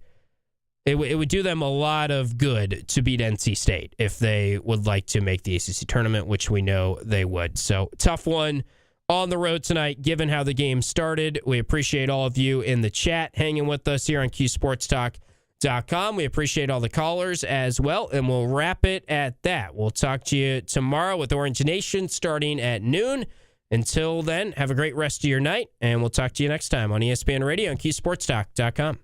it would do them a lot of good to beat NC State if they would like to make the ACC tournament, which we know they would. So tough one on the road tonight, given how the game started. We appreciate all of you in the chat hanging with us here on QSportsTalk.com. We appreciate all the callers as well, and we'll wrap it at that. We'll talk to you tomorrow with Orange Nation starting at noon. Until then, have a great rest of your night, and we'll talk to you next time on ESPN Radio and QSportsTalk.com.